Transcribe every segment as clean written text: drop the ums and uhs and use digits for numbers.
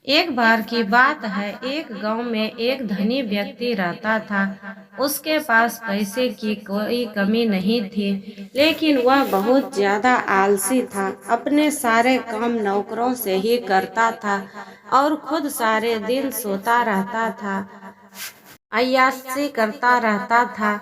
एक बार की बात है, एक गांव में एक धनी व्यक्ति रहता था। उसके पास पैसे की कोई कमी नहीं थी, लेकिन वह बहुत ज्यादा आलसी था। अपने सारे काम नौकरों से ही करता था और खुद सारे दिन सोता रहता था, अय्याशी करता रहता था।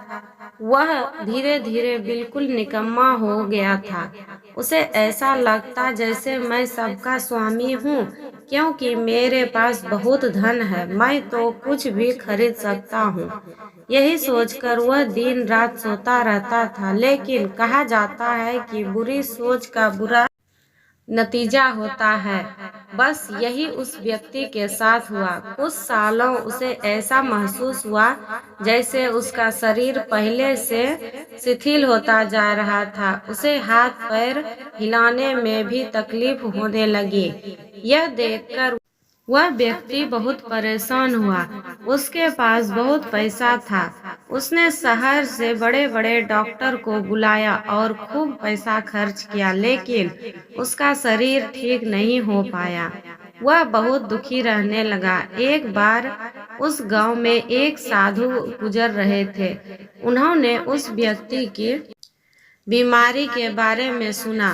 वह धीरे धीरे बिल्कुल निकम्मा हो गया था। उसे ऐसा लगता जैसे मैं सबका स्वामी हूँ, क्योंकि मेरे पास बहुत धन है, मैं तो कुछ भी खरीद सकता हूँ। यही सोचकर वह दिन रात सोता रहता था। लेकिन कहा जाता है कि बुरी सोच का बुरा नतीजा होता है। बस यही उस व्यक्ति के साथ हुआ। कुछ सालों उसे ऐसा महसूस हुआ जैसे उसका शरीर पहले से शिथिल होता जा रहा था। उसे हाथ पैर हिलाने में भी तकलीफ होने लगी। यह देखकर वह व्यक्ति बहुत परेशान हुआ। उसके पास बहुत पैसा था। उसने शहर से बड़े बड़े डॉक्टर को बुलाया और खूब पैसा खर्च किया, लेकिन उसका शरीर ठीक नहीं हो पाया। वह बहुत दुखी रहने लगा। एक बार उस गांव में एक साधु गुजर रहे थे। उन्होंने उस व्यक्ति की बीमारी के बारे में सुना,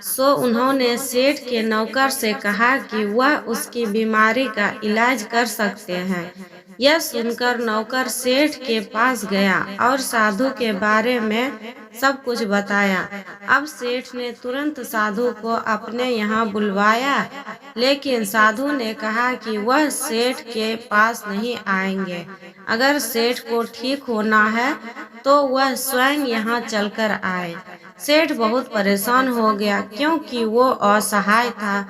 सो उन्होंने सेठ के नौकर से कहा कि वह उसकी बीमारी का इलाज कर सकते हैं। यह सुनकर नौकर सेठ के पास गया और साधु के बारे में सब कुछ बताया। अब सेठ ने तुरंत साधु को अपने यहाँ बुलवाया, लेकिन साधु ने कहा कि वह सेठ के पास नहीं आएंगे। अगर सेठ को ठीक होना है तो वह स्वयं यहाँ चलकर आए। सेठ बहुत परेशान हो गया, क्योंकि वो असहाय था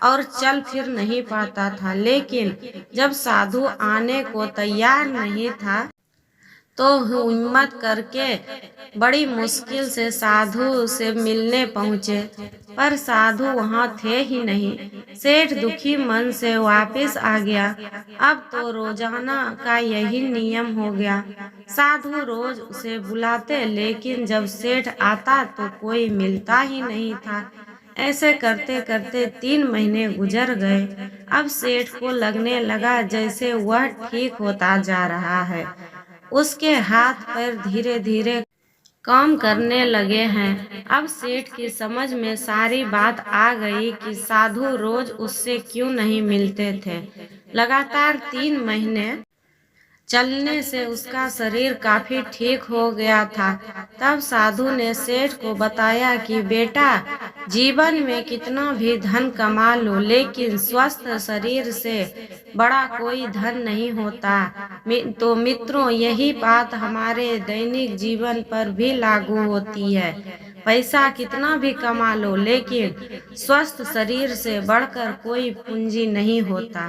और चल फिर नहीं पाता था। लेकिन जब साधु आने को तैयार नहीं था, तो हिम्मत करके बड़ी मुश्किल से साधु से मिलने पहुँचे, पर साधु वहाँ थे ही नहीं। सेठ दुखी मन से वापस आ गया। अब तो रोजाना का यही नियम हो गया। साधु रोज उसे बुलाते, लेकिन जब सेठ आता तो कोई मिलता ही नहीं था। ऐसे करते करते 3 महीने गुजर गए। अब सेठ को लगने लगा जैसे वह ठीक होता जा रहा है। उसके हाथ पैर धीरे धीरे काम करने लगे हैं। अब सेठ की समझ में सारी बात आ गई कि साधु रोज उससे क्यों नहीं मिलते थे। लगातार 3 महीने चलने से उसका शरीर काफी ठीक हो गया था। तब साधु ने सेठ को बताया कि बेटा, जीवन में कितना भी धन कमा लो, लेकिन स्वस्थ शरीर से बड़ा कोई धन नहीं होता। तो मित्रों, यही बात हमारे दैनिक जीवन पर भी लागू होती है। पैसा कितना भी कमा लो, लेकिन स्वस्थ शरीर से बढ़कर कोई पूंजी नहीं होता।